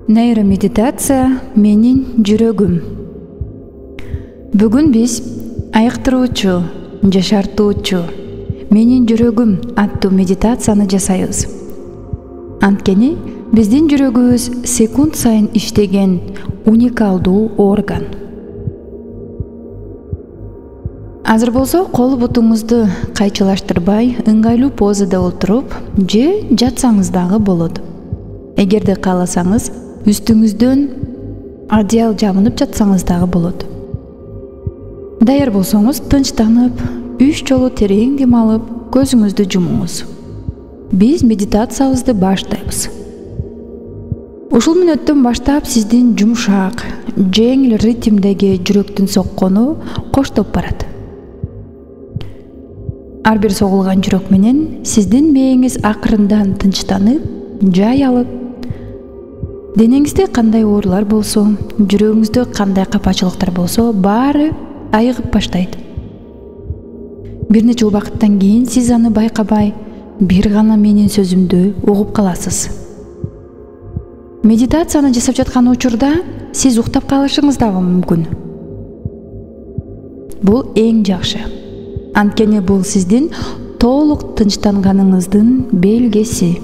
Neyромедитация менин жүрөгүм. Бүгүн биз айыктыруучу, жашартуучу менин жүрөгүм аттуу медитацияны жасайбыз. Анткени биздин жүрөгүбүз секунд сайын иштеген уникалдуу орган. Азыр болсо кол бутуңузду кайчылаштырбай, ыңгайлуу позада отуруп же жатсаңыз дагы болот. Эгерде кааласаңыз, үстүңүздөн одеял жамынып жатсаңыз дагы болот. Даяр болсоңуз, тынчтанып, 3 жолу терең дем алып, көзүңүздү жумуңуз. Биз медитациябызды баштайбыз. Ушул мүнөттөн баштап сиздин жумшак, жеңил ритмдеги жүрөктүн соккону коштоп барат. Ар бир согулган жүрөк менен сиздин мээңиз акырындан тынчтанып, жай алып, денеңизде кандай оорулар болсо, жүрөгүңүздө кандай капачылыктар болсо, баары айыгып баштайт. Бир нече убакыттан кийин сиз аны байкабай, бир гана менин сөзүмдү угуп каласыз. Медитацияны жасап жаткан учурда сиз уктап калышыңыз дагы мүмкүн. Бул эң жакшы. Анткени бул сиздин толук тынчтанганыңыздын белгиси.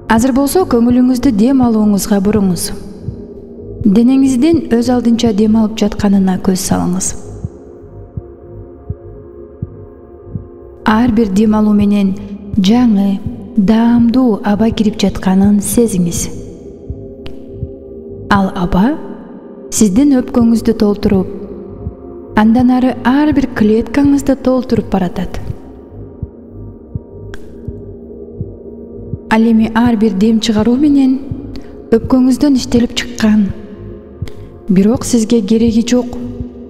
Азыр болсо көңүлүңүздү дем алууңузга буруңуз. Денеңиздин өз алдынча дем алып жатканына көз салыңыз. Ар бир дем алуу менен жаңы, даамдуу аба кирип жатканын сезиңиз. Ал аба сиздин өпкөңүздү толтуруп, андан ары ар бир клеткаңызды толтуруп баратат. Ал эми ар бир дем чыгаруу менен өпкөңүздөн иштелип чыккан, бирок сизге кереги жок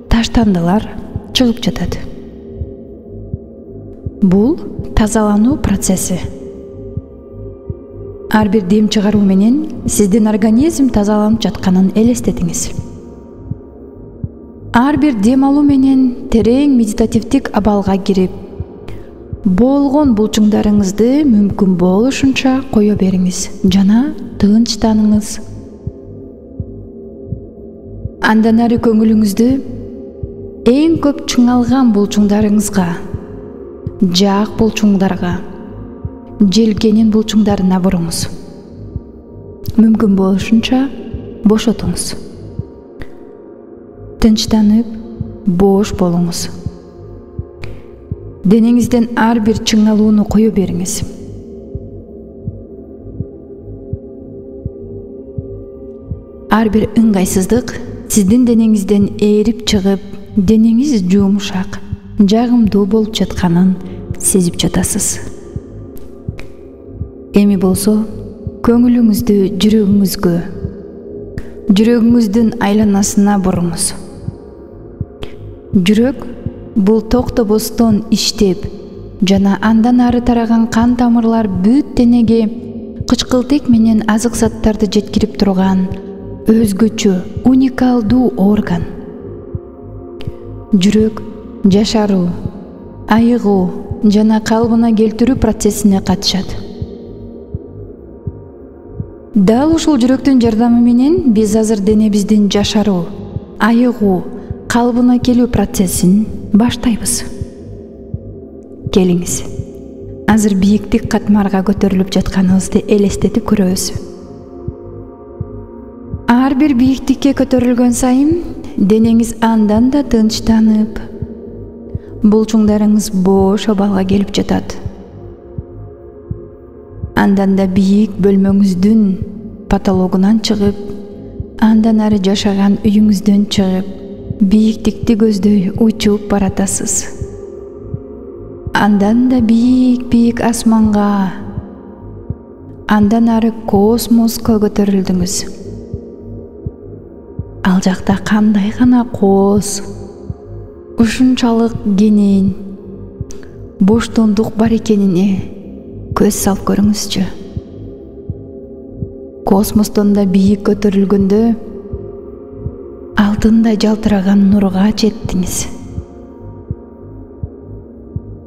таштандылар чыгып жатат. Бул тазалануу процесси. Ар бир дем чыгаруу менен сиздин организм тазаланып жатканын элестетиңиз. Ар бир дем алуу менен терең медитативдик абалга кирип, болгон булчуңдарыңызды мүмкүн болушунча кое бериңиз жана тынчтаныңыз. Андан ары көңүлүңүздү эң көп чыңалган булчуңдарыңызга, жаак булчуңдарга, желкенин булчуңдарына буруңуз. Мүмкүн болушунча бошотуңуз. Тынчтанып, бош болуңуз. Денеңизден ар бир чыңалууну кое бериңиз. Ар бир ыңгайсыздык сиздин денеңизден ээрип чыгып, денеңиз жумшак, жагымдуу болуп жатканын сезип жатасыз. Эми болсо көңүлүңүздү жүрөгүңүздүн айланасына буруңуз. Жүрөк бул токтобостон иштеп, жана андан ары тараган кан тамырлар бүт денеге кычкылтек менен азык заттарды жеткирип турган өзгөчө, уникалдуу орган. Жүрөк жашаруу, айыгуу жана калыбына келтирүү процессине катышат. Дал ушул жүрөктүн жардамы менен биз азыр денебиздин жашаруу, айыгуу, калыбына келүү процессин баштайбыз. Келиңиз, азыр бийиктик катмарга көтөрүлүп жатканыбызды элестетип көрөбүз. Ар бир бийиктикке көтөрүлгөн сайын денеңиз андан да тынчтанып, булчуңдарыңыз бош абалга келип жатат. Андан да бийик бөлмөңүздүн потологунан чыгып, андан ары жашаган үйүңүздөн чыгып, бийиктикти көздөй учуп баратасыз. Андан да бийик асманга, андан ары космоско көтөрүлдүңүз. Ал жакта кандай гана кооз, ушунчалык кенен, боштондук бар экенине көз салып көрүңүзчү. Космостон да бийик көтөрүлгөндө алтындай жалтыраган нурга жеттиңиз.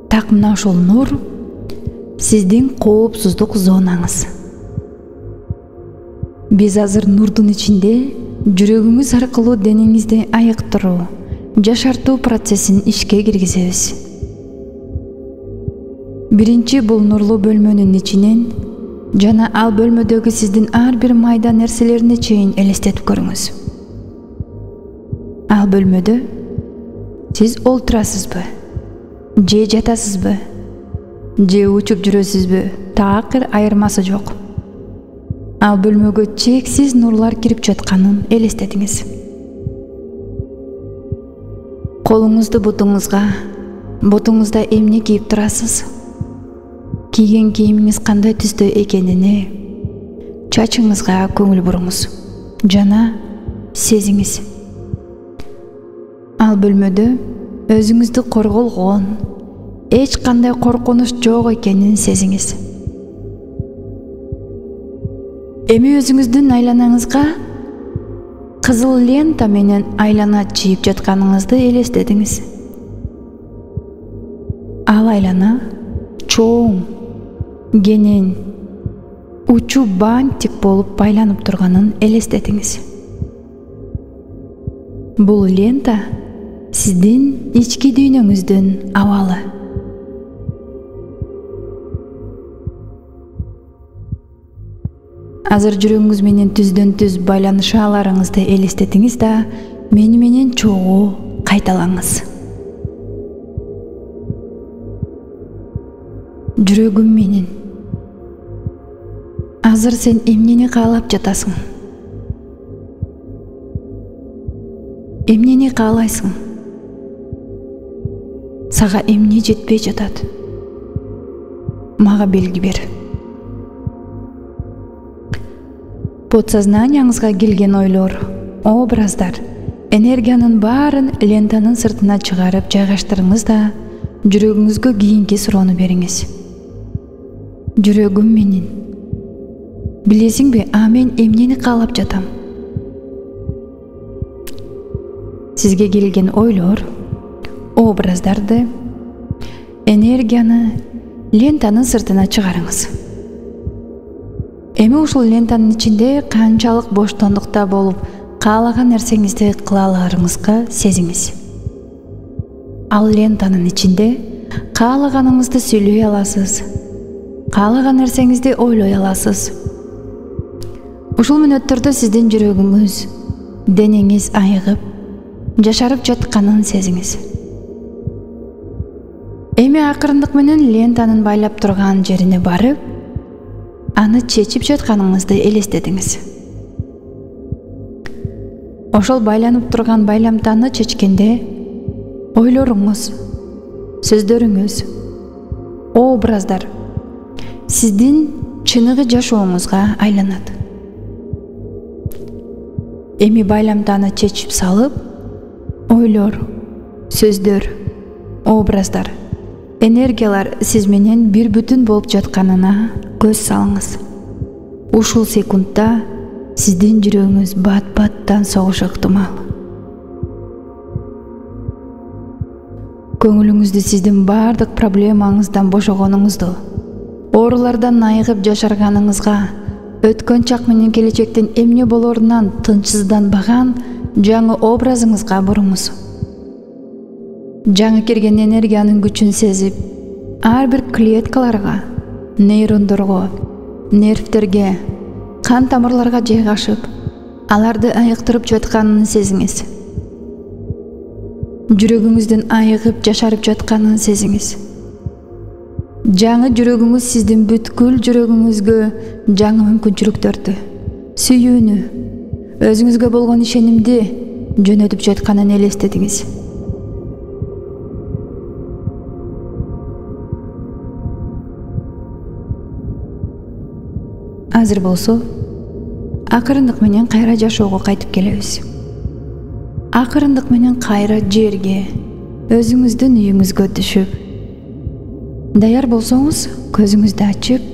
Так мына ушул нур сиздин коопсуздук зонаңыз. Биз азыр нурдун ичинде жүрөгүңүз аркылуу денеңизди айыктыруу, жашартуу процессин ишке киргизебиз. Биринчи бул нурлуу бөлмөнүн ичинен жана ал бөлмөдөгү сиздин ар бир майда нерселерине чейин элестетип көрүңүз. Ал бөлмөдө сиз олтурасызбы, же жатасызбы, же учуп жүрөсүзбү, такыр айырмасы жок. Ал бөлмөгө чексиз нурлар кирип жатканын элестетиңиз. Колуңузду бутуңузда эмне кийип турасыз? Кийген кийимиңиз кандай түстө экенине, чачыңызга көңүл буруңуз жана сезиңиз. Ал бөлмөдө өзүңүздү корголгон, эч кандай коркунуч жок экенин сезиңиз. Эми өзүңүздүн айланаңызга кызыл лента менен айлана чийип жатканыңызды элестетиңиз. Ал айлана чоң, кенен, учу бантик болуп байланып турганын элестетиңиз. Бул лента сиздин ички дүйнөңүздүн абалы. Азыр жүрөгүңүз менен түздөн түз байланышаларыңызды элестетиңиз да мени менен чогуу кайталаңыз. Жүрөгүм менен. Азыр сен эмнени каалап жатасың? Эмнени каалайсың? Сага эмне жетпей жатат? Мага белги бер. Подсознанияңызга келген ойлор, образдар, энергиянын баарын лентанын сыртына чыгарып жайгаштырыңыз да жүрөгүңүзгө кийинки суроону бериңиз. Жүрөгүм менен. Билесиңби, мен эмнени каалап жатам? Сизге келген ойлор, образдарды, энергияны лентанын сыртына чыгарыңыз. Эми ушул лентанын ичинде канчалык боштондукта болуп, каалаган нерсеңизди кыла аларыңызга сезиңиз. Ал лентанын ичинде каалаганыңызды сүйлөй аласыз, каалаган нерсеңизди ойлой аласыз. Ушул мүнөттөрдө сиздин жүрөгүңүз, денеңиз айыгып, жашарып жатканын сезиңиз. Эми акырындык менен лентанын байлап турган жерине барып, аны чечип жатканыңызды элестетиңиз. Ошол байланып турган байламтаны чечкенде ойлоруңуз, сөздөрүңүз, образдар сиздин чыныгы жашооңузга айланат. Эми байламтаны чечип салып, ойлор, сөздөр, образдар, энергиялар сиз менен бир бүтүн болуп жатканына көз салыңыз. Ушул секундта сиздин жүрөгүңүз бат-баттан согушу ыктымал. Көңүлүңүздү сиздин бардык проблемаңыздан бошогонуңузду, оорулардан айыгып жашарганыңызга, өткөн чак менен келечектин эмне болорунан тынчсызданбаган жаңы образыңызга буруңуз. Жаңы кирген энергиянын күчүн сезип, ар бир клеткаларга, нейрондорго, нервтерге, кан тамырларга жайгашып, аларды айыктырып жатканын сезиңиз. Жүрөгүңүздүн айыгып жашарып жатканын сезиңиз. Жаңы жүрөгүңүз сиздин бүткүл жүрөгүңүзгө жаңы мүмкүнчүлүктөрдү, сүйүүнү, өзүңүзгө болгон ишенимди жөнөтүп жатканын элестетиңиз. Азыр болсо, акырындык менен кайра жашоого кайтып келебиз. Акырындык менен кайра жерге, өзүңүздүн үйүңүзгө түшүп, даяр болсоңуз, көзүңүздү ачып,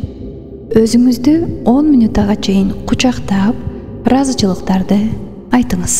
өзүңүздү 10 мүнөтага чейин кучактап, ыраазычылыктарды айтыңыз.